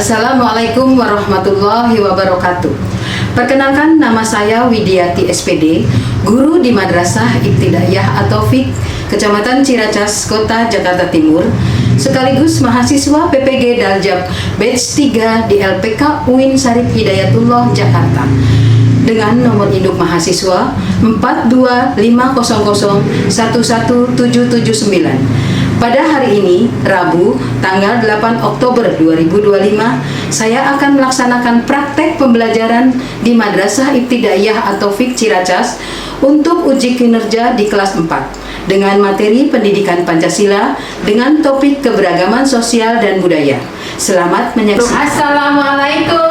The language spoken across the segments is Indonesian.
Assalamualaikum warahmatullahi wabarakatuh. Perkenalkan, nama saya Widiati SPD, guru di Madrasah Ibtidaiyah At-Taufik, Kecamatan Ciracas, Kota Jakarta Timur, sekaligus mahasiswa PPG Daljab Batch 3 di LPK UIN Syarif Hidayatullah Jakarta, dengan nomor induk mahasiswa 42500111779. Pada hari ini, Rabu, tanggal 8 Oktober 2025, saya akan melaksanakan praktek pembelajaran di Madrasah Ibtidaiyah At-Taufik Ciracas untuk uji kinerja di kelas 4 dengan materi pendidikan Pancasila dengan topik keberagaman sosial dan budaya. Selamat menyaksikan. Assalamualaikum.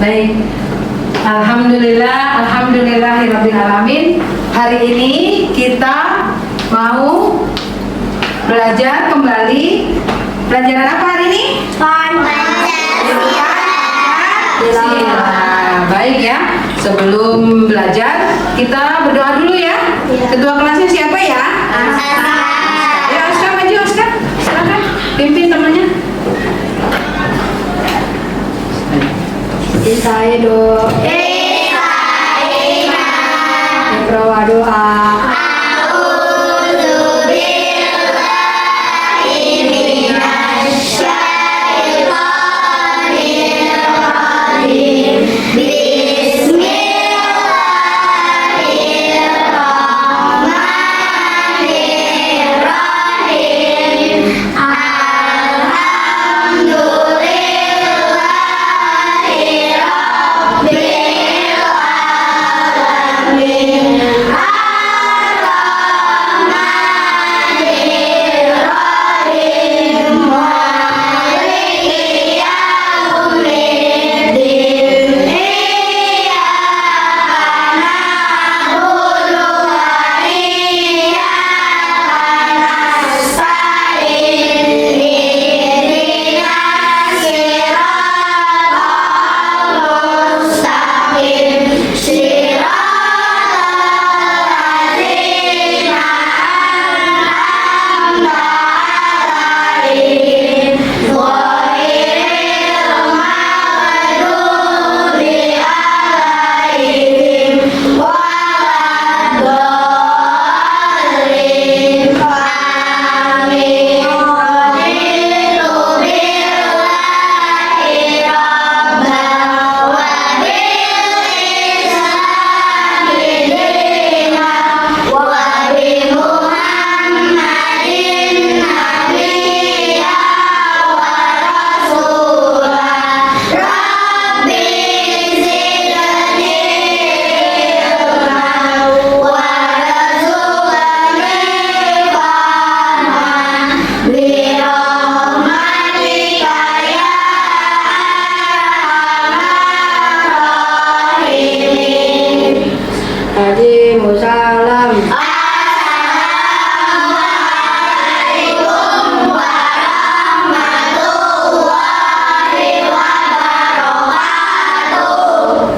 Baik, alhamdulillahirrabbilalamin. Hari ini kita mau belajar kembali. Pelajaran apa hari ini? Pancasila. Baik ya, sebelum belajar kita berdoa dulu ya. Ketua kelasnya siapa ya? Ya, Oscar maju, Oscar. Silakan pimpin temannya. Isaido, berdoa doa.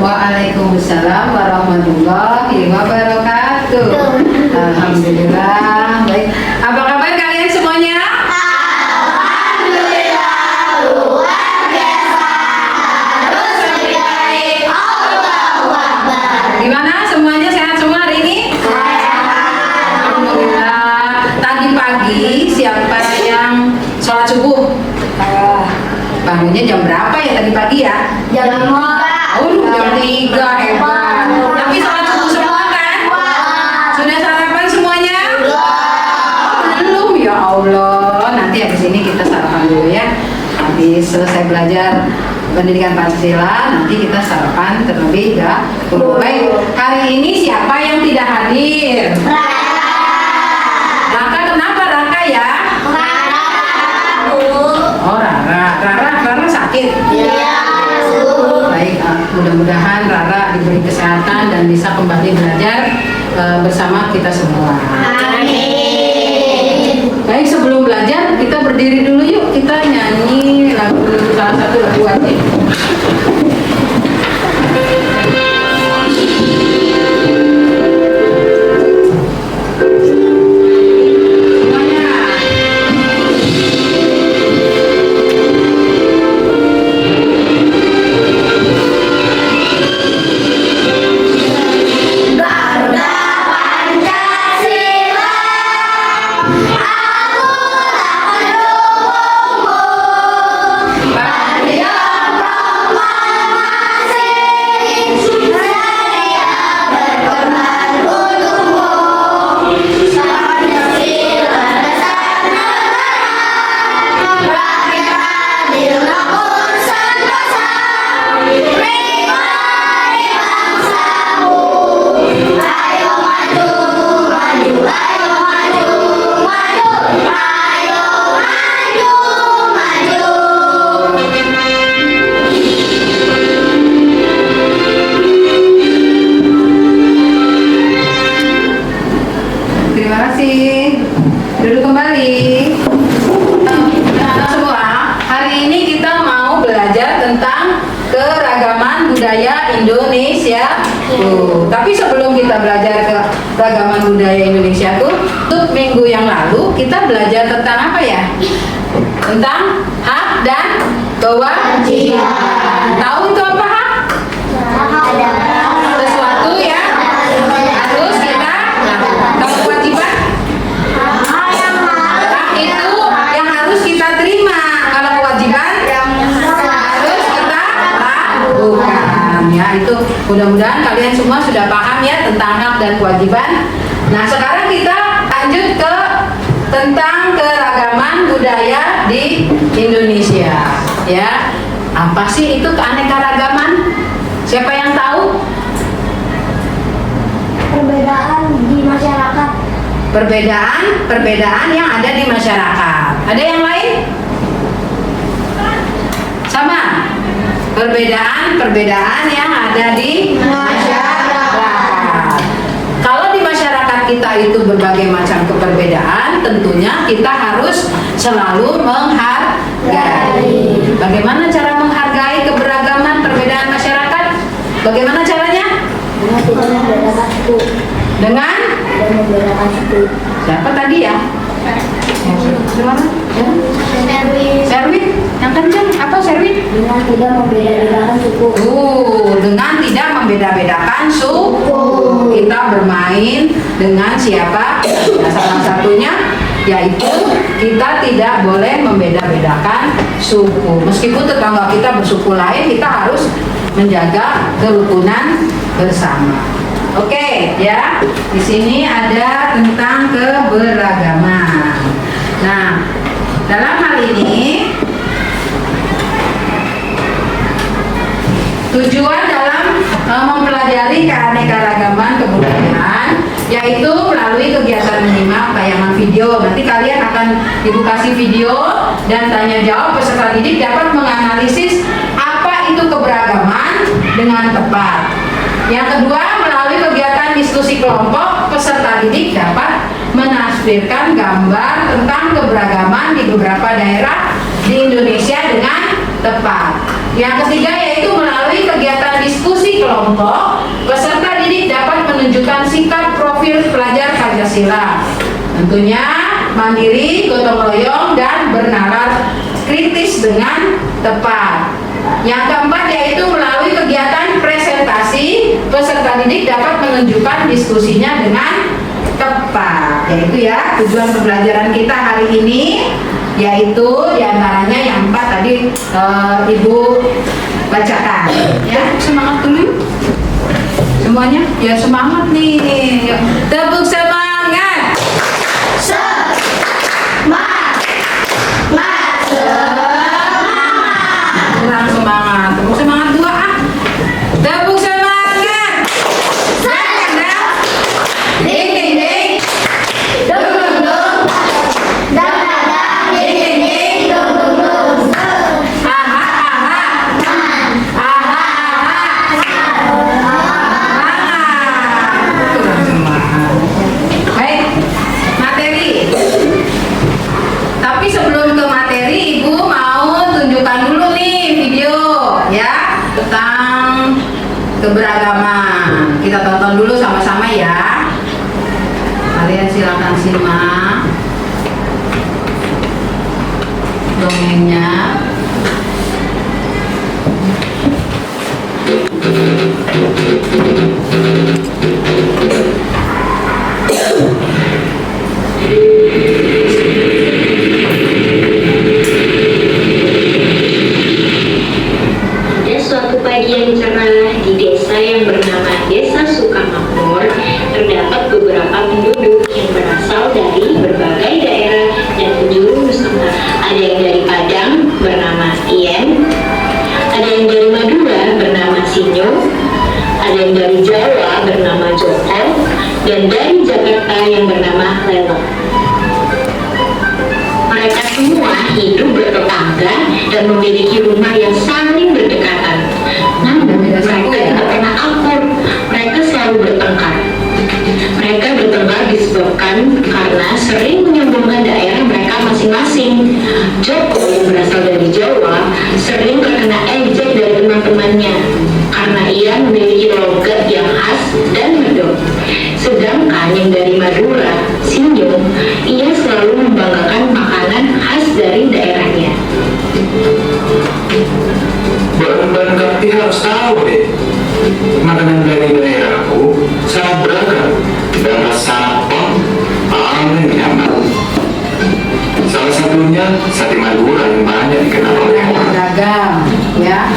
Waalaikumsalam warahmatullahi wabarakatuh. Alhamdulillah. Baik. Apa kabar kalian semuanya? Alhamdulillah, luar biasa. Harus lebih baik. Allahu Akbar. Gimana? Semuanya sehat semua hari ini? Alhamdulillah. Tadi pagi siapa yang sholat subuh? Bangunnya jam berapa ya tadi pagi ya? Jam 5. Oh, jam 3, hebat. Tapi sholat subuh semua kan? Sudah sarapan semuanya? Belum, ya Allah. Nanti habis ini kita sarapan dulu ya. Habis selesai belajar pendidikan Pancasila, nanti kita sarapan terlebih dahulu. Baik, hari ini siapa yang tidak hadir? Raka, kenapa Raka ya? Oh, Rara sakit? Iya. Baik, mudah-mudahan Rara diberi kesehatan dan bisa kembali belajar bersama kita semua. Amin. Baik, sebelum belajar kita berdiri dulu yuk. Kita nyanyi lagu, salah satu lagu wajib. Indonesia. Tapi sebelum kita belajar keragaman budaya Indonesia untuk minggu yang lalu kita belajar tentang apa ya? Tentang hak dan kewajiban. Tahu itu apa hak? Sesuatu yang harus kita lakukan. Kalau kewajiban? Hak itu yang harus kita terima. Kalau kewajiban harus kita lakukan. Ya, itu mudah-mudahan kalian semua sudah paham ya tentang hak dan kewajiban. Nah, sekarang kita lanjut ke tentang keragaman budaya di Indonesia. Ya, apa sih itu keanekaragaman? Siapa yang tahu? Perbedaan di masyarakat. Perbedaan yang ada di masyarakat. Ada yang lain? Sama. Perbedaan yang ada di masyarakat. Kalau di masyarakat kita itu berbagai macam perbedaan, tentunya kita harus selalu menghargai. Bagaimana cara menghargai keberagaman perbedaan masyarakat? Bagaimana caranya? Dengan siapa tadi ya? Gimana? Serwit. Yang kencang apa serwit? Dengan tidak membeda-bedakan suku. Dengan tidak membeda-bedakan suku. Kita bermain dengan siapa? Nah, salah satunya yaitu kita tidak boleh membeda-bedakan suku. Meskipun tetangga kita bersuku lain, kita harus menjaga kerukunan bersama. Oke, ya. Di sini ada tentang keberagaman. Nah, dalam hal ini tujuan dalam mempelajari keanekaragaman kebudayaan yaitu melalui kegiatan menyimak tayangan video. Nanti kalian akan ibu kasih video dan tanya jawab, peserta didik dapat menganalisis apa itu keberagaman dengan tepat. Yang kedua, melalui kegiatan diskusi kelompok, peserta didik dapat menafsirkan gambar tentang keberagaman di beberapa daerah di Indonesia dengan tepat. Yang ketiga yaitu melalui kegiatan diskusi kelompok, peserta didik dapat menunjukkan sikap profil pelajar Pancasila. Tentunya mandiri, gotong royong, dan bernalar kritis dengan tepat. Yang keempat yaitu melalui kegiatan presentasi, peserta didik dapat menunjukkan diskusinya dengan tepat. Yaitu ya tujuan pembelajaran kita hari ini, yaitu diantaranya yang 4 tadi ibu bacakan. Ya, semangat dulu semuanya. Ya semangat nih. Tepuk semangat. Kurang semangat. Tepuk semangat 2 ah. Tepuk semangat. Ding ding ding. Dung dung dung. Dang dang dang. Ding ding ding. Dung dung dung. Aha aha. Aha aha. Kurang semangat. Baik. Materi. Tapi sebelum ke materi, ibu mau tunjukkan dulu nih video ya tentang keberagaman. Kita tonton dulu sama-sama ya. Kalian silakan simak dongengnya. Pada suatu pagi yang cerah di desa yang bernama Desa Sukamakmur, terdapat beberapa penduduk yang berasal dari berbagai daerah dan penjuru Nusantara. Ada yang dari Padang bernama Tien, ada yang dari Madura bernama Sinyo, ada yang dari Jawa bernama Joko, dan dari Jakarta yang bernama Lelo. Mereka semua hidup bertetangga dan memiliki rumah yang saling berdekatan. Namun mereka tidak pernah akur. Mereka selalu bertengkar. Mereka bertengkar disebabkan karena sering menyombongkan daerah mereka masing-masing. Joko yang berasal dari Jawa sering terkena ejek dari teman-temannya karena ia memiliki tahu deh, makanan dari daerahku sangat beragam dan sangat paling nyaman. Salah satunya sate Madura yang banyak dikenal oleh orang. Beragam, ya.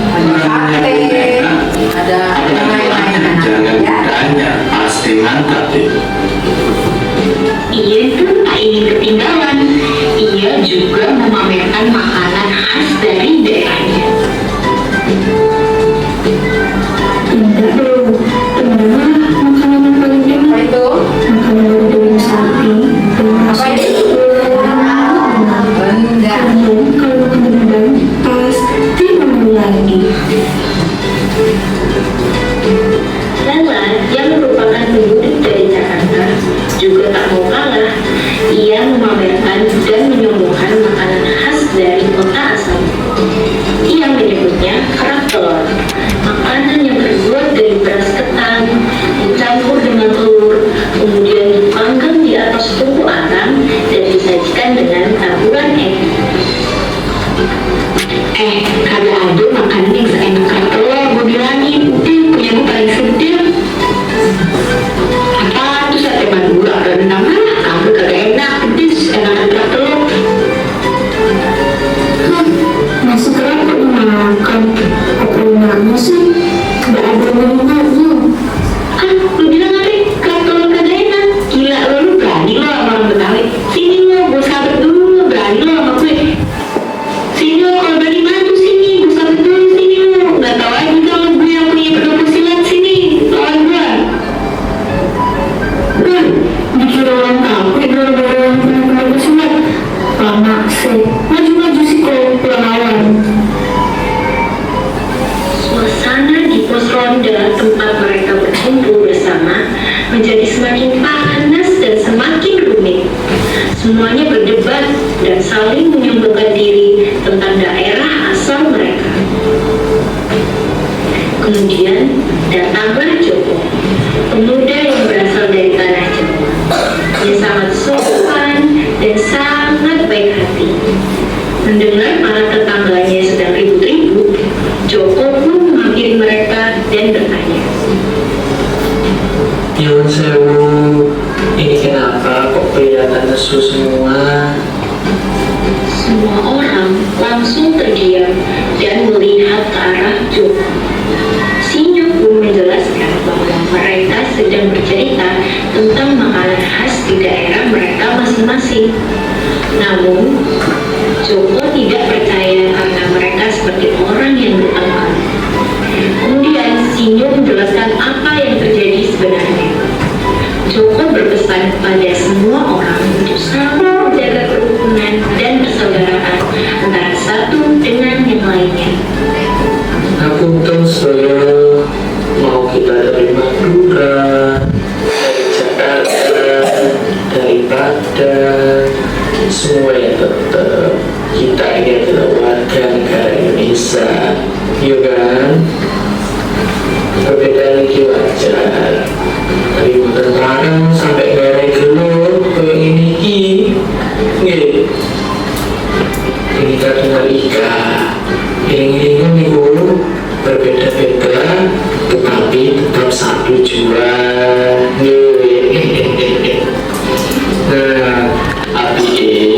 Ada sate, ada lain-lain. Jangan Ya. ditanya, pasti mantap deh. Ia pun tak ingin ketinggalan. Ia juga memamerkan makanan khas dari daerahnya. Enggak dong. Teman makanan yang paling enak. Apa itu? Makanan daging sapi. Apa itu? Benda. Kalau kendang pasti mau lagi. Lala yang merupakan penduduk dari Jakarta juga tak mau kalah. Ia memamerkan dan menyombongkan makanan khas dari kota asal. Ia menyebutnya kerak telur, makanan yang terbuat dari beras ketan, dicampur dengan telur, kemudian dipanggang di atas tungku arang dan disajikan dengan taburan egg. Kagak ada makanan yang seenak kerak telur, gue bilangin, udah punya gue paling sedap. Apa tuh sate Madura, rendang lah, kamu kagak enak, pedes, enakan kerak telur. Masih kerak kok dimakan. Apa enaknya sih? Nggak ada minumnya. Lu bilang apa? Kerak telur kagak enak. Gila lu berani lo sama orang Betawi. Sini lo, gue sahabat dulu, lo berani lo sama gue. Sini lo, kalau berani maju sini, gue sahabat dulu sini lo. Gak tau aja kalau gue yang punya pedang silat sini, lawan gue. Dikira orang takut gara-gara yang punya pendapat silat. Lama sih. Maju-maju sih kalau lawan. Suasana di pos ronda tempat mereka berkumpul bersama menjadi semakin panas dan semakin rumit. Semuanya berdebat dan saling menyombongkan diri tentang daerah asal mereka. Kemudian datanglah Joko, pemuda yang berasal dari tanah Jawa. Dia sangat sopan dan sangat baik hati. Mendengar para tetangganya sedang ribut-ribut, Joko pun menghampiri mereka dan bertanya. Nyuwun sewu, ini kenapa kok kelihatan lesu semua? Semua orang langsung terdiam dan melihat ke arah Joko. Sinyo pun menjelaskan bahwa mereka sedang bercerita tentang makanan khas di daerah mereka masing-masing. Namun, Joko tidak percaya karena mereka seperti orang yang bertengkar. Kemudian Sinyo menjelaskan apa yang terjadi sebenarnya. Joko berpesan kepada semua orang untuk selalu menjaga kerukunan dan persaudaraan antara satu dengan yang lainnya. Aku terus mau kita dari Madura, dari Jakarta, dari Padang, semua yang tetap kita ini adalah warga negara Indonesia, ya kan? Perbedaan ini wajar. Dari barang sampai gara gelap kayak ini, nggih. Ini tunggal ika. Ini niku berbeda-beda, tetapi tetap satu jua. Nah, tapi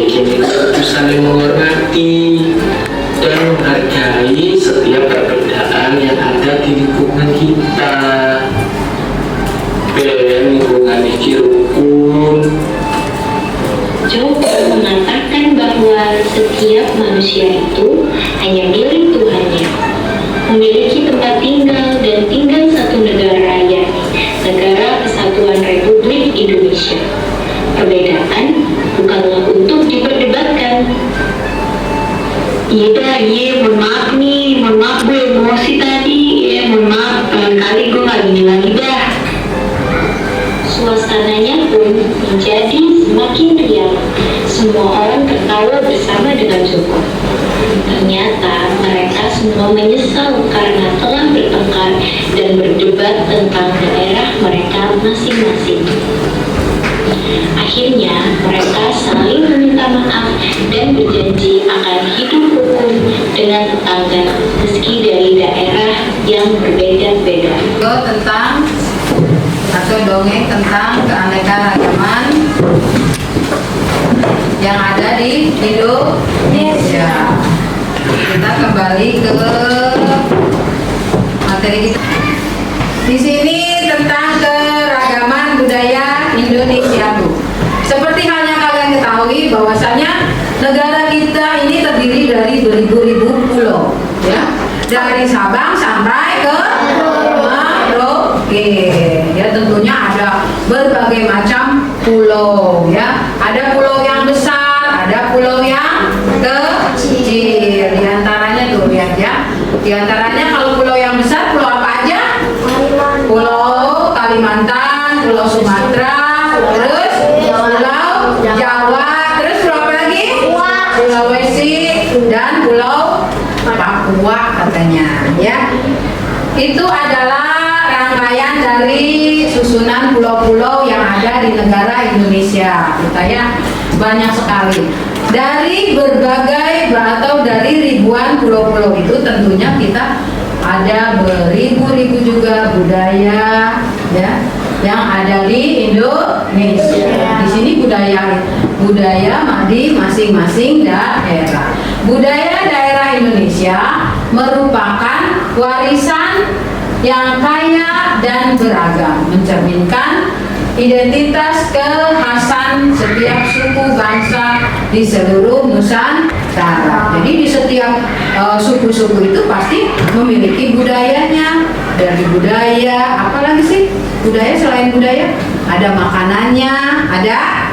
kini harus saling menghormati dan menghargai setiap perbedaan yang ada di lingkungan kita. Lingkungan ini rukun. Joko mengatakan bahwa setiap manusia itu hanya milik Tuhannya, memiliki tempat tinggal dan tinggal satu negara, yakni Negara Kesatuan Republik Indonesia. Perbedaan bukanlah untuk diperdebatkan. Iya, mohon maaf gue emosi tadi, mohon maaf, kali gue gak gini lagi dah. Suasananya pun menjadi semakin riang. Semua orang tertawa bersama dengan Joko. Ternyata mereka semua menyesal karena telah bertengkar dan berdebat tentang daerah mereka masing-masing. Akhirnya mereka saling meminta maaf dan berjanji akan hidup rukun dengan tetangga meski dari daerah yang berbeda-beda. Tentang atau dongeng tentang keanekaragaman yang ada di Indonesia. Kita kembali ke materi kita. Di sini tentang keragaman budaya Indonesia, Bu. Seperti halnya kalian ketahui bahwasanya negara kita ini terdiri dari beribu-ribu pulau, ya. Dari Sabang sampai ke Merauke. Ya, tentunya ada berbagai macam pulau, ya. Ada pulau yang besar, ada pulau yang kecil. Di antaranya tuh lihat ya. Di antaranya kalau pulau yang besar, pulau apa aja? Pulau Kalimantan, Pulau Sumatera, terus Pulau Jawa, terus pulau apa lagi? Sulawesi dan Pulau Papua katanya, ya. Itu adalah rangkaian dari susunan pulau-pulau yang ada di negara Indonesia. Kita ya banyak sekali. Dari berbagai atau dari ribuan pulau-pulau itu tentunya kita ada beribu-ribu juga budaya, ya, yang ada di Indonesia. Di sini budaya di masing-masing daerah. Budaya daerah Indonesia merupakan warisan yang kaya dan beragam, mencerminkan identitas kekhasan setiap suku bangsa di seluruh Nusantara. Jadi di setiap suku-suku itu pasti memiliki budayanya. Dari budaya, apalagi sih budaya selain budaya? Ada makanannya, ada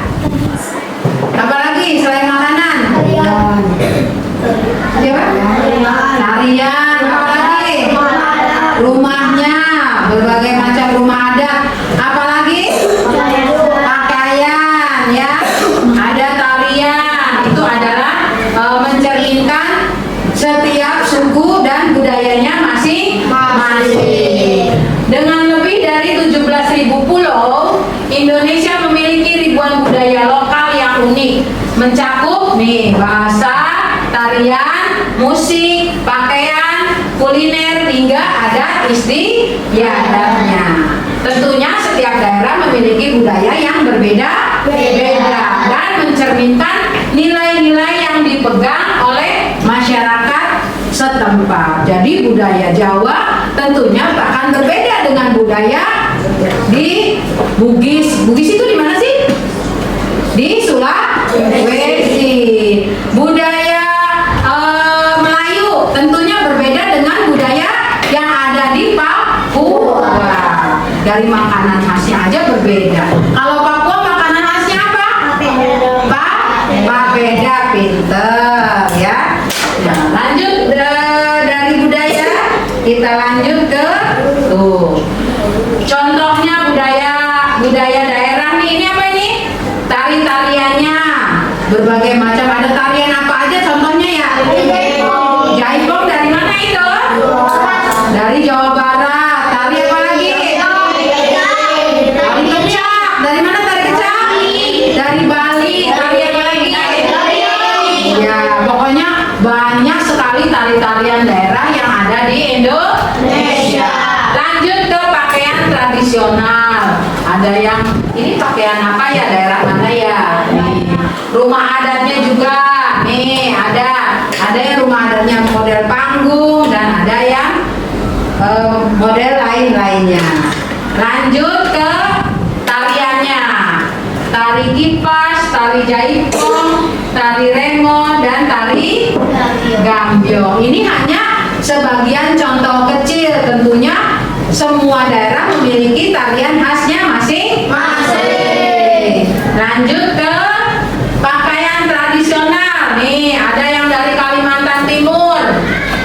apalagi selain makanan? Siapa? Tarian, apalagi? Rumahnya, berbagai macam rumah adat, apalagi? Pakaian, ya. Ada tarian, itu adalah mencerminkan setiap suku dan budayanya masing-masing. Dengan lebih dari 17.000 pulau, Indonesia memiliki ribuan budaya lokal yang unik, mencakup nih bahasa, tarian, musik, pakaian, kuliner, hingga adat istiadatnya. Tentunya setiap daerah memiliki budaya yang berbeda-beda dan mencerminkan nilai-nilai yang dipegang oleh masyarakat setempat. Jadi budaya Jawa tentunya akan berbeda dengan budaya di Bugis. Bugis itu di mana sih? Di Sulawesi. Budaya Melayu tentunya berbeda dengan budaya yang ada di Papua. Dari makanan khasnya aja berbeda. Kalau Papua makanan khasnya apa? Papeda, pinter, ya. Nah, lanjut dari budaya, kita lanjut ke tuh. Contohnya budaya daerah nih. Ini apa ini? Tari-tariannya berbagai macam. Ada tarian apa aja contohnya ya? Jaipong dari mana itu? Dari Jawa Barat. Tari apa lagi? Tari kecak. Dari mana tari kecak? Dari Bali. Tari apa lagi? Ya, pokoknya banyak sekali tari-tarian daerah yang ada di Indonesia. Lanjut ke pakaian tradisional. Ada yang ini pakaian apa ya, daerah mana ya? Nih. Rumah adatnya juga. Nih, ada yang rumah adatnya model panggung dan ada yang model lain-lainnya. Lanjut ke tariannya. Tari kipas, tari jaipong, tari remo, dan tari gambio. Ini hanya sebagian contoh kecil. Tentunya semua daerah memiliki tarian khasnya masing-masing. Lanjut ke pakaian tradisional. Nih, ada yang dari Kalimantan Timur,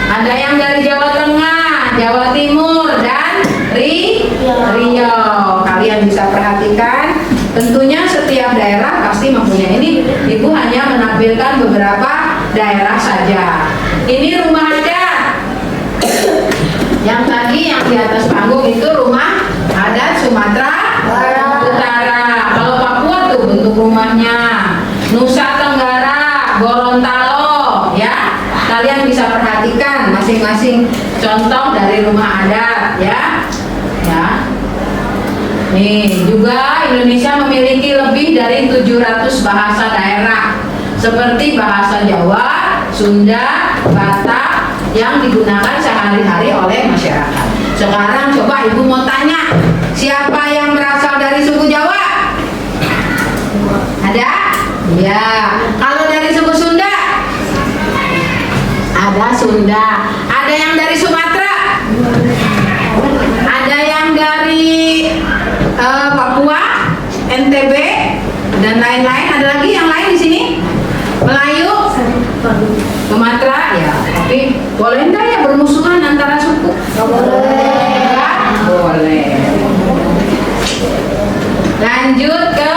ada yang dari Jawa Tengah, Jawa Timur, dan Riau. Kalian bisa perhatikan. Tentunya setiap daerah pasti mempunyai ini. Ibu hanya menampilkan beberapa daerah saja. Ini rumah adat. Yang tadi yang di atas panggung itu rumah adat Sumatera Utara. Kalau Papua tuh bentuk rumahnya. Nusa Tenggara, Gorontalo, ya. Kalian bisa perhatikan sebutkan masing-masing contoh dari rumah adat ya. Ya. Nih, juga Indonesia memiliki lebih dari 700 bahasa daerah seperti bahasa Jawa, Sunda, Batak yang digunakan sehari-hari oleh masyarakat. Sekarang coba Ibu mau tanya, siapa yang berasal dari suku Jawa? Ada? Ya. Kalau dari suku Sunda? Ada Sunda. Ada yang dari Sumatera? Ada yang dari Papua, NTB, dan lain-lain. Ada lagi yang lain di sini? Melayu, Sumatera, ya. Tapi boleh enggak ya bermusuhan antara suku? Boleh. Boleh. Lanjut ke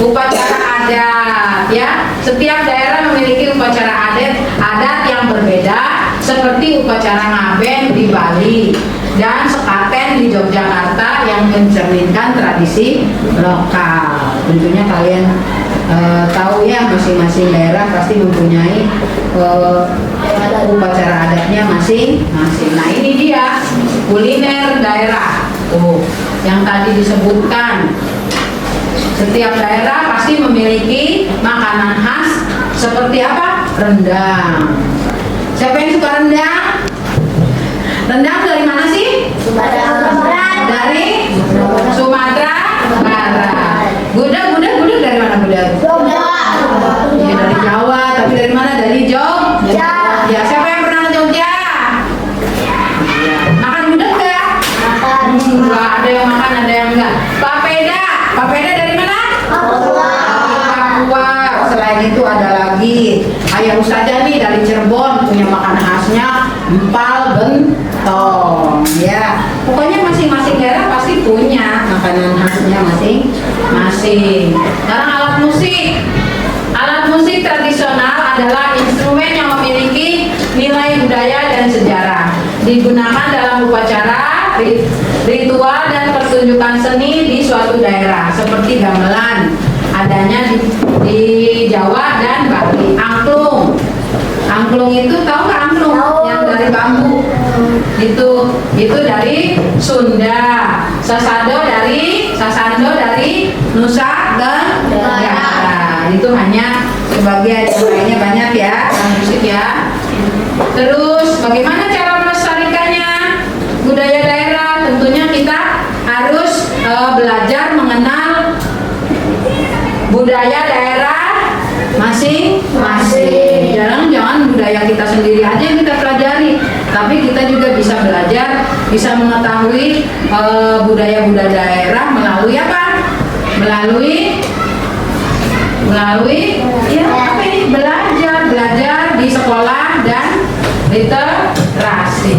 upacara adat, ya. Setiap daerah memiliki upacara adat yang berbeda, seperti upacara ngaben di Bali dan sekaten di Yogyakarta yang mencerminkan tradisi lokal. Tentunya kalian tahu ya, masing-masing daerah pasti mempunyai upacara adatnya masing-masing. Nah, ini dia kuliner daerah. Yang tadi disebutkan, setiap daerah pasti memiliki makanan khas seperti apa? Rendang. Siapa yang suka rendang? Rendang dari mana sih? Dari Sumatera Barat. Gudeg dari mana gudeg? Ya, dari Jawa, tapi dari mana? Dari Jogja. Ya, siapa yang pernah ke Jogja? Makan gudeg enggak? Enggak, ada yang makan, ada yang enggak. Papeda dari mana? Papua. Selain itu ada lagi Ayah Ustazah nih dari Cirebon, punya makanan khasnya empal gentong. Ya, pokoknya masing-masing daerah pasti punya makanan khasnya masing-masing. Sekarang alat musik. Alat musik tradisional adalah instrumen yang memiliki nilai budaya dan sejarah. Digunakan dalam upacara, ritual dan pertunjukan seni di suatu daerah, seperti gamelan adanya di Jawa dan Bali. Angklung itu tahu nggak angklung? Yang dari bambu. Itu dari Sunda. Sasando dari Nusa Tenggara. Itu hanya sebagian, yang lainnya banyak ya, musik ya. Terus bagaimana cara melestarikannya? Budaya daerah, tentunya kita harus belajar mengenal budaya daerah masing-masing. Jangan budaya kita sendiri aja yang kita pelajari, tapi kita juga bisa belajar, bisa mengetahui budaya-budaya daerah melalui apa? Melalui ya apa ini? Belajar di sekolah dan literasi.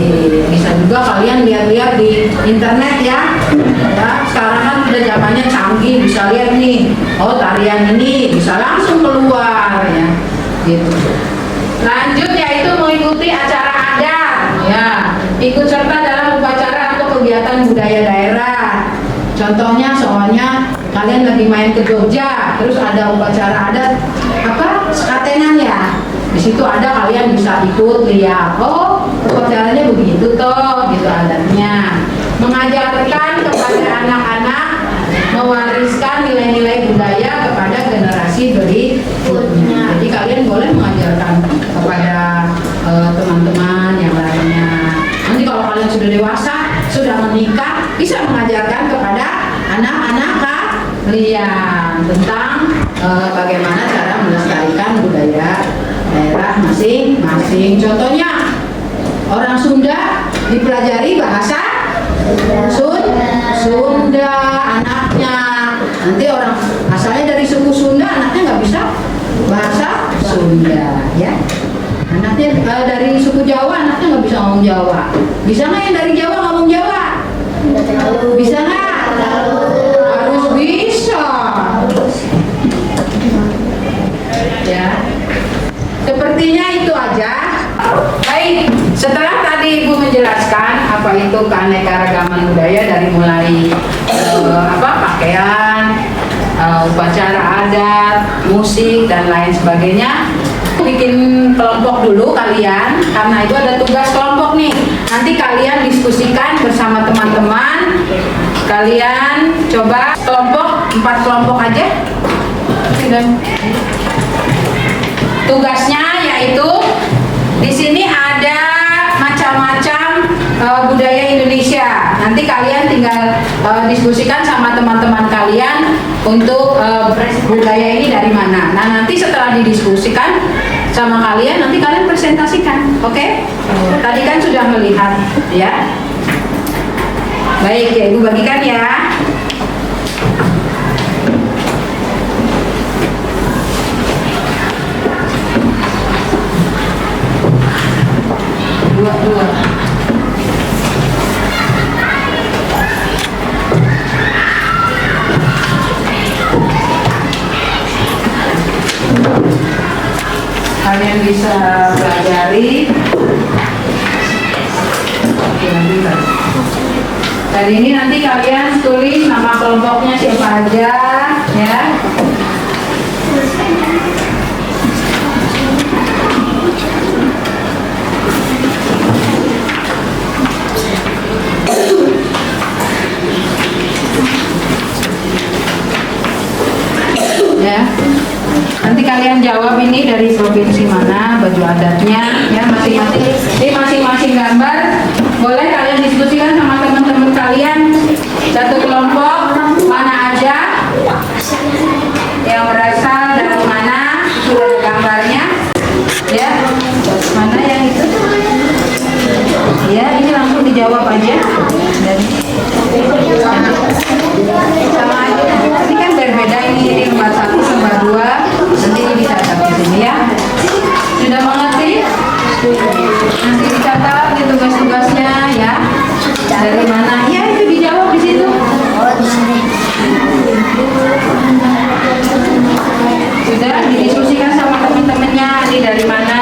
Bisa juga kalian lihat-lihat di internet ya. Sekarang kan udah zamannya canggih, bisa lihat nih, oh tarian ini bisa langsung keluar ya, gitu. Lanjut yaitu mengikuti acara adat, ya, ikut serta dalam upacara atau kegiatan budaya daerah. Contohnya, soalnya kalian lagi main ke Jogja, terus ada upacara adat apa? Sekatenan ya. Di situ ada, kalian bisa ikut lihat. Oh, upacaranya begitu toh, gitu adatnya. Mengajarkan kepada anak-anak, mewariskan nilai-nilai budaya kepada generasi berikutnya. Jadi kalian boleh mengajarkan kepada teman-teman yang lainnya. Nanti kalau kalian sudah dewasa, sudah menikah, bisa mengajarkan kepada anak-anak kalian tentang bagaimana cara melestarikan budaya daerah masing-masing. Contohnya, orang Sunda dipelajari bahasa Sunda anaknya. Nanti orang asalnya dari suku Sunda, anaknya nggak bisa bahasa Sunda, ya. Anaknya dari suku Jawa, anaknya nggak bisa ngomong Jawa. Bisa nggak yang dari Jawa ngomong Jawa? Bisa nggak? Harus bisa. Ya. Sepertinya itu aja. Baik, setelah tadi Ibu menjelaskan apa itu keanekaragaman budaya dari mulai pakaian, upacara adat, musik dan lain sebagainya, bikin kelompok dulu kalian, karena itu ada tugas kelompok nih. Nanti kalian diskusikan bersama teman-teman. Kalian coba kelompok, 4 kelompok aja. Dan tugasnya yaitu di sini ada macam-macam budaya Indonesia. Nanti kalian tinggal diskusikan sama teman-teman kalian untuk budaya ini dari mana. Nah, nanti setelah didiskusikan sama kalian, nanti kalian presentasikan. Oke? Tadi kan sudah melihat, ya. Baik, ya Ibu bagikan ya. Dua. Kalian bisa pelajari. Dari ini nanti kalian tulis nama kelompoknya siapa aja, ya. Ya, nanti kalian jawab ini dari provinsi mana, baju adatnya, ya masing-masing. Ini masing-masing gambar. Boleh kalian diskusikan sama teman-teman kalian. Satu kelompok mana aja yang berasal dari mana, sudah ada gambarnya, ya. Mana yang itu? Ya, ini langsung dijawab aja. Dan sama aja. Ini kan berbeda, ini lembar 1, lembar 2. Nanti ini dicatat di sini ya. Sudah mengerti? Nanti dicatat di tugas-tugasnya ya. Dari mana? Ya itu dijawab di situ. Sudah didiskusikan sama teman-temannya. Ini dari mana?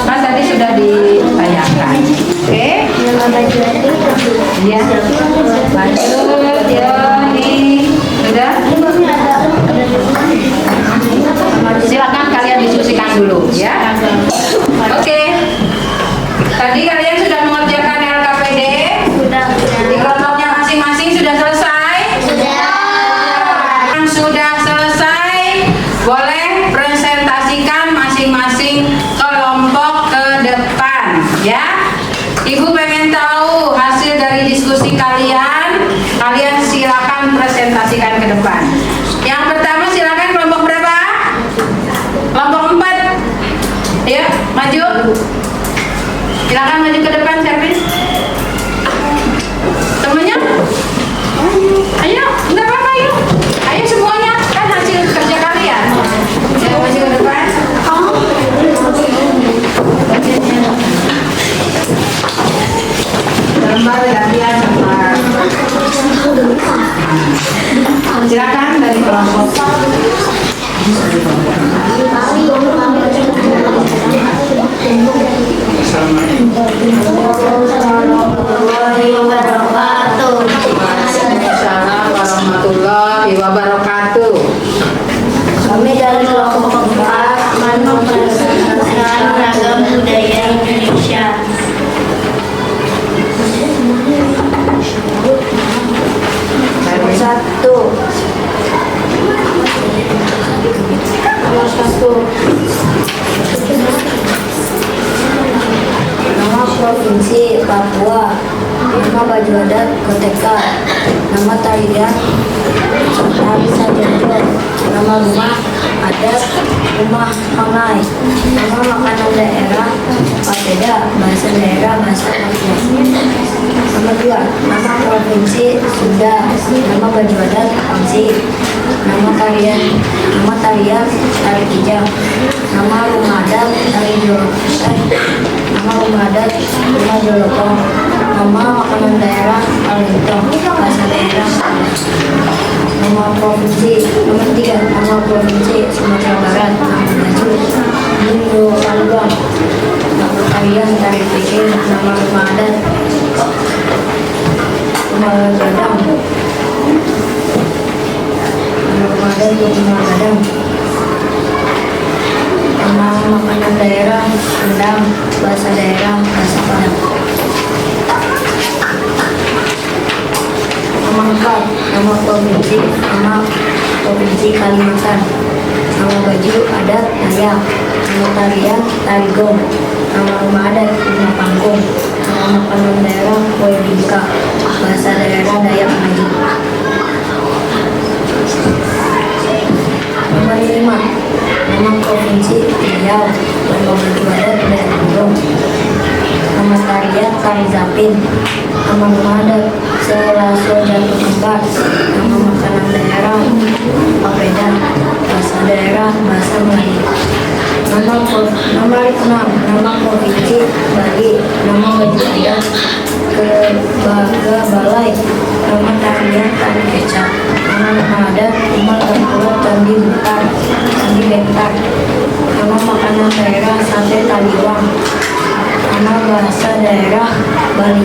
Kan tadi sudah ditayangkan. Oke? Iya. Lanjut ya, nih sudah. Silakan kalian diskusikan dulu ya. Oke. Tadi kalian sudah mengerjakan LKPD? Di kelompoknya masing-masing sudah selesai? Yang sudah selesai, boleh presentasikan masing-masing kelompok ke depan ya. Ibu pengen tahu hasil dari diskusi kalian. Kalian silakan presentasikan ke depan. Yang pertama silakan kelompok berapa? Kelompok 4. Ya, maju. Silakan maju ke depan, Servin. Temennya? Ayo, enggak apa-apa yuk. Ayo semuanya, kan hasil kerja kalian. Ya, maju ke depan. Lembar gantian lembar. Silakan dari kelompok. Waalaikumsalam warahmatullahi wabarakatuh. Kami dari kelompok 4 mempresentasikan ragam budaya Indonesia. Nomor satu. Nama provinsi Papua, nama baju adat Koteka, nama tarian Tari Sajojo, nama rumah adat Rumah Pangai, nama makanan daerah Papeda, bahasa daerah bahasa Papua. Nomor 2, nama provinsi Sunda, nama baju adat Pangsi, nama tarian Tari Kijang, nama rumah adat Tari Jolopong, nama rumah adat Rumah Jolopong, nama makanan daerah Alintong, bahasa daerah. Nama provinsi nomor 3, nama provinsi Sumatera Barat, nama baju Indo Kalbang, nama tarian Tari Pikir, nama rumah adat Rumah Gadang, nama rumah adat Rumah Gadang, nama makanan daerah Sumedang, bahasa daerah bahasa Padang. Nama lengkap, nama provinsi Kalimantan, nama baju adat Dayak, nama tarian tari gong, nama rumah adat rumah panggung, nama makanan daerah kue bingka, bahasa daerah Dayak Maju. Nomor 5, nama provinsi Riau, nama baju adat Dayak Gong, nama tarian tari zapin, nama rumah adat Selaso Jatuh Kembar, nama makanan daerah papeda, bahasa daerah bahasa Melayu. Nomor 6, nama provinsi Bali, nama baju adat Kebaga Balai, nama tarian tari kecap, nama rumah adat Umal Tempura Candi Bentar, nama makanan daerah sate taliwang, nama bahasa daerah Bali.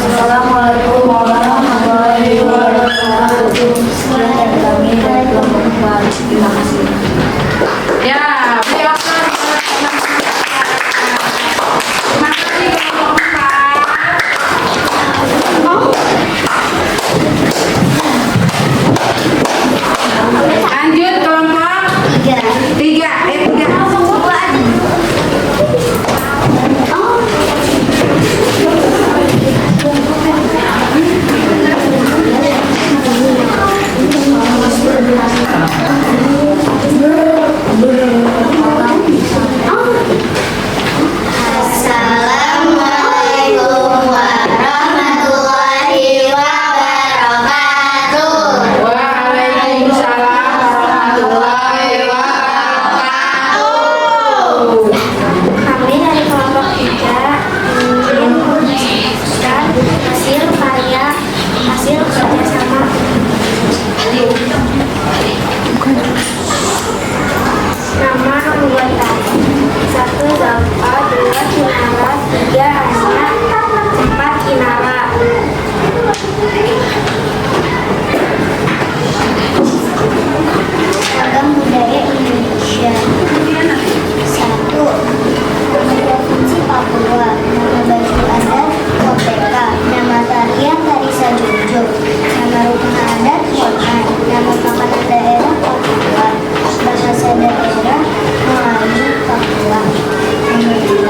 Assalamualaikum warahmatullahi wabarakatuh. Sekian dari kami dari kelompok 4. Terima kasih. Ya, beri aplaus. Terima kasih kelompok 4. Lanjut kelompok 3. Assalamualaikum warahmatullahi wabarakatuh. Waalaikumsalam warahmatullahi wabarakatuh. Kami dari kelompok 3 ingin menyusun hasil kerjasama. Nama anggota 1 Zalfa, 2 Kinara, 3 Asya, 4 Kinara. Ragam budaya Indonesia. 1. Nama provinsi Papua, nama baju adat Koteka, nama tarian Tari Sajunjung, nama rumah adat Wonai, nama makanan daerah Papua, bahasa daerah Melayu Papua. Nomor 2,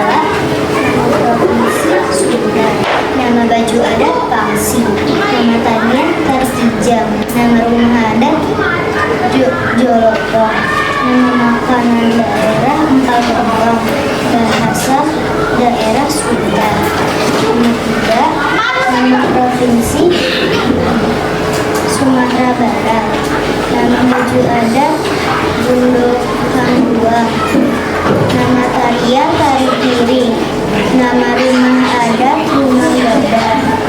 nama provinsi Sunda, nama baju adat Pangsi, nama tarian Tari Kijang, nama rumah adat Jolotong, nama makanan daerah Empal Gentong, bahasa daerah Sunda. Nomor 3, nama provinsi Sumatera Barat, nama baju adat Gundukan II, nama tarian Tari Piring, nama rumah adat Rumah Gadang,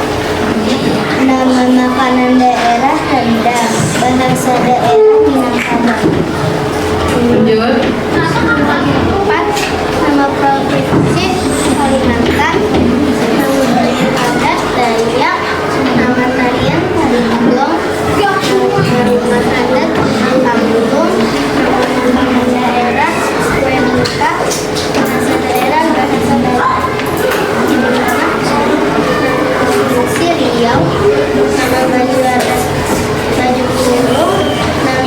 nama makanan daerah Rendang, bahasa daerah Minangkabau. Lanjut. 4. Nama provinsi Kalimantan, nama baju adat Dayak, nama tarian Tari Gong, nama rumah adat Panggung, nama makanan daerah kue bingka, bahasa daerah bahasa daerah. Provinsi Riau, nama baju adat baju kurung, nama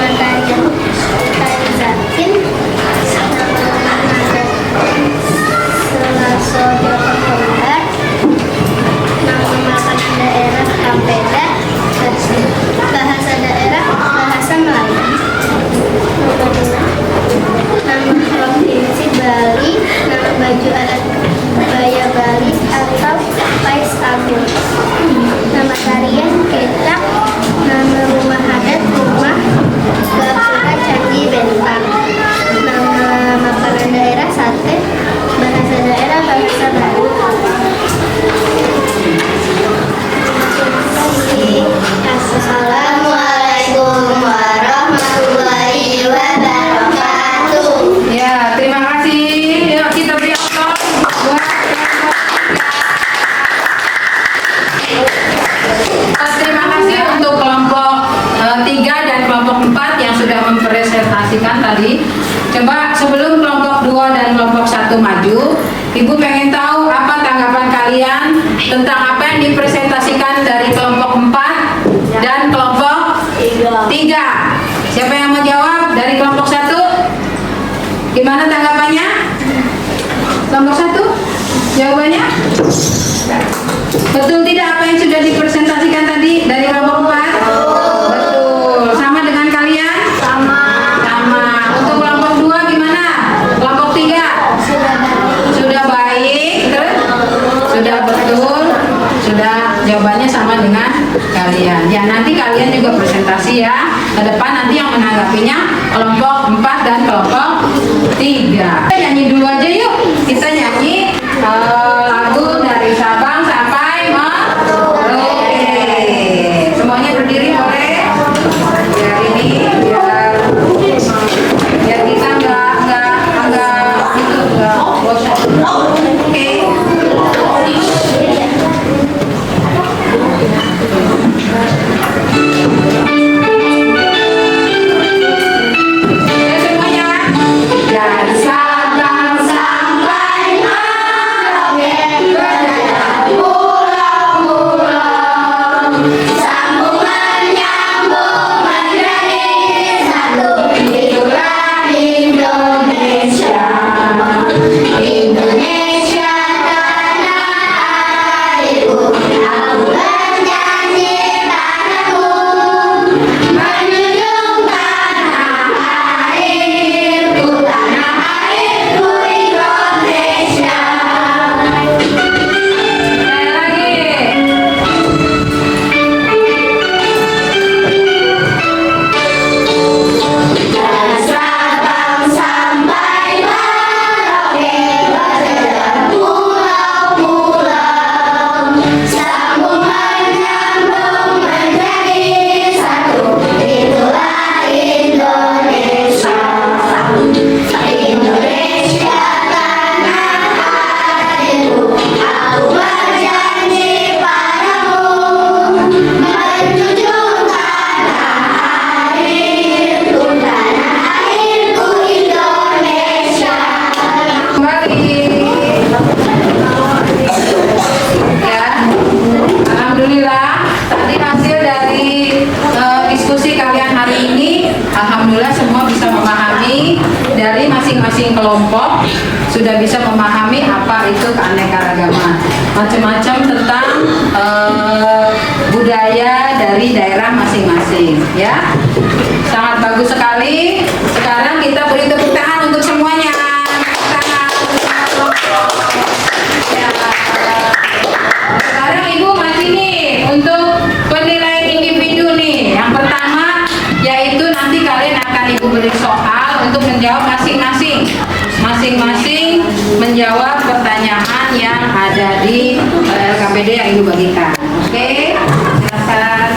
tadi. Coba sebelum kelompok 2 dan kelompok 1 maju, Ibu pengen tahu apa tanggapan kalian tentang apa yang dipresentasikan dari kelompok 4 dan kelompok 3. Siapa yang mau jawab dari kelompok 1? Gimana tanggapannya? Kelompok 1? Jawabannya? Betul tidak apa yang sudah dipresentasikan tadi dari kelompok 4? Betul. Sama dengan kalian? Sama. Untuk kelompok 2 gimana? Kelompok 3? Sudah baik. Terus? Sudah betul. Sudah, jawabannya sama dengan kalian. Ya, nanti kalian juga presentasi ya. Ke depan nanti yang menanggapinya kelompok 4 dan kelompok 3. Kita nyanyi dulu aja yuk. Kita nyanyi lagu dari Sabang sampai Merauke. Semuanya berdiri boleh? Biar ini biar kita enggak bosan. Oke. Dari Sabang sampai Merauke, berjaya pulau-pulau, sambung menyambung menjadi satu. Itulah Indonesia, Indonesia tanah airku. Aku bernyanyi padamu, menjunjung tanah airku, tanah airku Indonesia. Sekali lagi. Dari Sabang sampai Merauke, berjaya pulau-pulau, sambung menyambung menjadi satu. Itulah Indonesia, Indonesia tanah airku. Aku berjanji padamu, menjunjung tanah airku, tanah airku Indonesia. Kembali. Ya, alhamdulillah tadi hasil dari diskusi kalian hari ini, alhamdulillah semua bisa memahami dari masing-masing kelompok, sudah bisa memahami apa itu keanekaragaman, macam-macam tentang budaya dari daerah masing-masing. Ya, sangat bagus sekali. Sekarang kita beri tepuk tangan untuk semuanya. Ya. Sekarang Ibu masih nih untuk penilaian individu nih. Yang pertama yaitu nanti kalian akan Ibu beri soal untuk menjawab masing-masing menjawab pertanyaan yang ada di LKPD yang Ibu bagikan. Oke, silakan.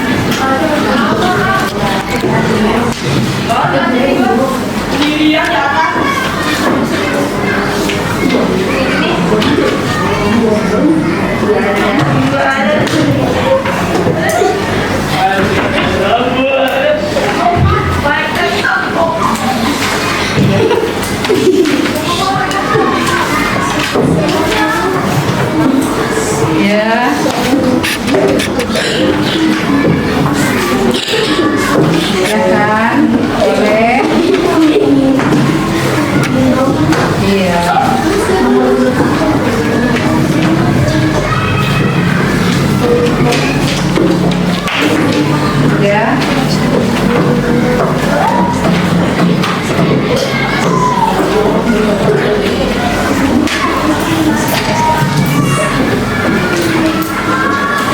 Ya. Silakan, boleh. Iya. Ya.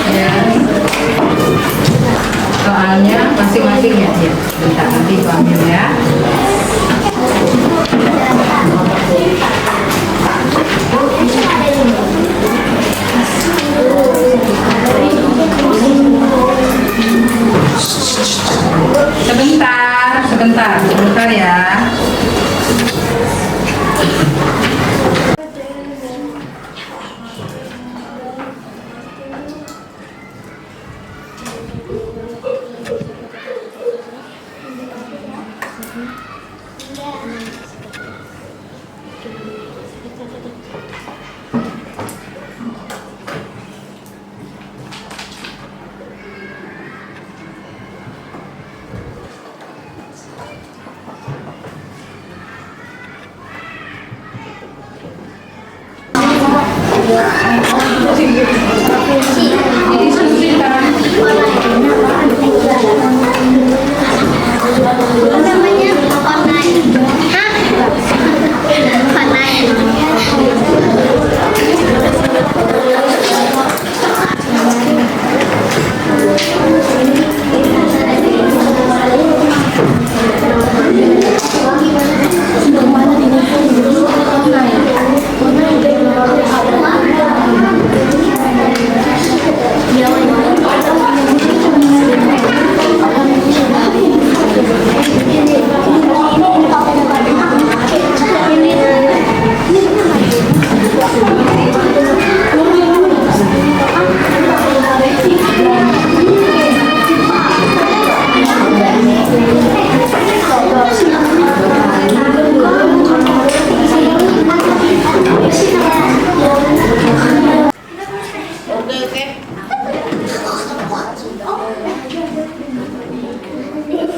Ya. Soalnya masing-masing ya, bentar nanti Ibu ambil ya. Sebentar ya. Jadi suntik kan? Namanya online. Hah? Online.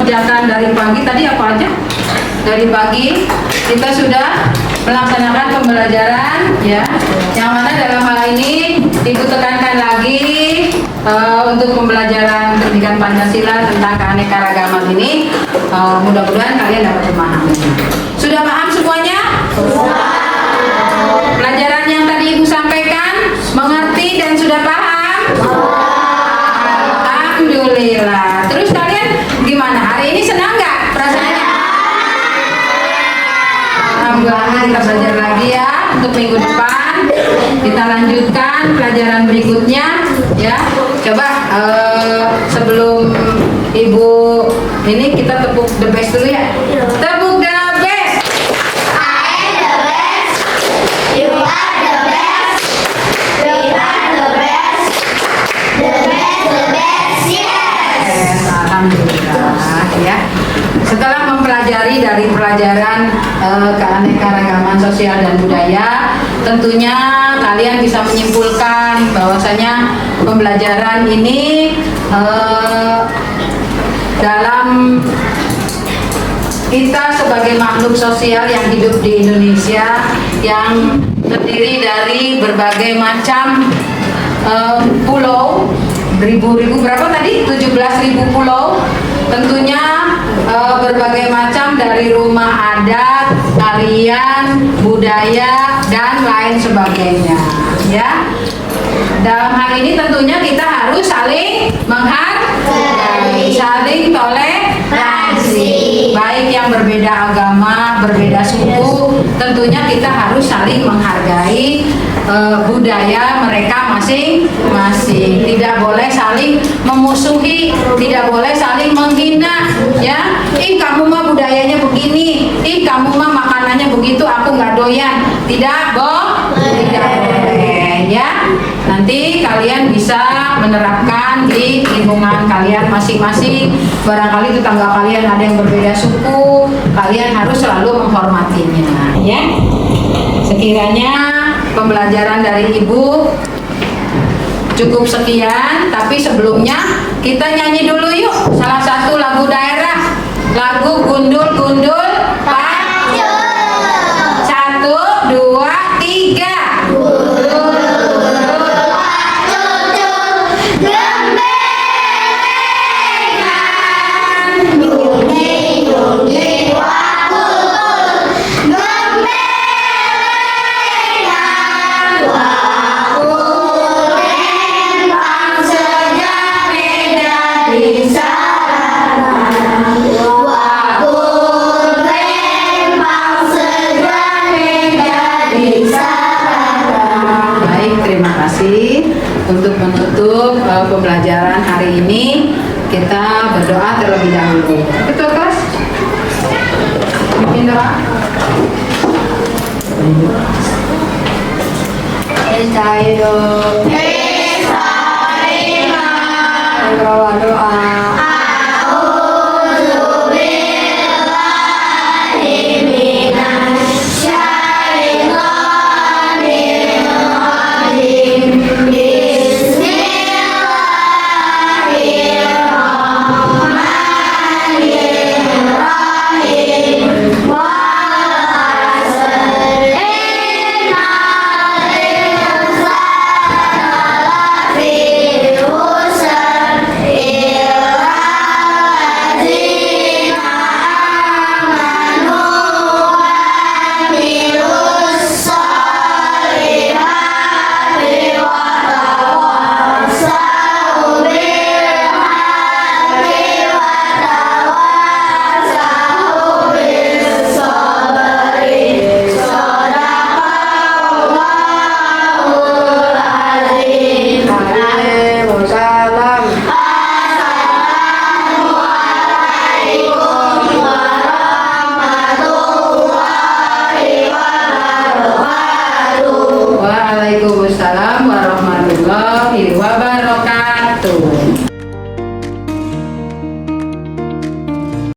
Kerjakan dari pagi tadi apa aja? Dari pagi kita sudah melaksanakan pembelajaran ya. Yang mana dalam hal ini Ibu tekankan lagi untuk pembelajaran pendidikan Pancasila tentang keanekaragaman ini mudah-mudahan kalian dapat memahami. Sudah paham semuanya? Pelajaran yang tadi Ibu sampaikan mengerti dan sudah paham? Alhamdulillah. Terus kalian gimana? Hari ini senang nggak perasaannya? Alhamdulillah, kita belajar lagi ya untuk minggu depan. Kita lanjutkan pelajaran berikutnya ya. Coba sebelum Ibu ini kita tepuk the best dulu ya. Tepuk the best. I am the best. You are the best. We are the best. The best, yes. Alhamdulillah ya. Setelah mempelajari dari pelajaran keanekaragaman sosial dan budaya, tentunya kalian bisa menyimpulkan bahwasanya pembelajaran ini dalam kita sebagai makhluk sosial yang hidup di Indonesia yang terdiri dari berbagai macam pulau, ribu-ribu berapa tadi? 17.000 pulau. Tentunya berbagai macam dari rumah adat, tarian, budaya dan lain sebagainya ya. Dalam hal ini tentunya kita harus saling menghargai, saling toleransi. Baik yang berbeda agama, berbeda suku, tentunya kita harus saling menghargai budaya mereka masing-masing. Tidak boleh saling memusuhi, tidak boleh saling menghina ya. Ih kamu mah budayanya begini, ih kamu mah makanannya begitu, aku nggak doyan. Tidak boleh ya. Nanti kalian bisa menerapkan di lingkungan kalian masing-masing. Barangkali tetangga kalian ada yang berbeda suku, kalian harus selalu menghormatinya ya. Sekiranya pembelajaran dari Ibu cukup sekian, tapi sebelumnya kita nyanyi dulu yuk salah satu lagu daerah, lagu Gundul-Gundul Pacu. 1, 2, 3. Untuk menutup pembelajaran hari ini, kita berdoa terlebih dahulu. Betul, Kos? Bikin doa. Doa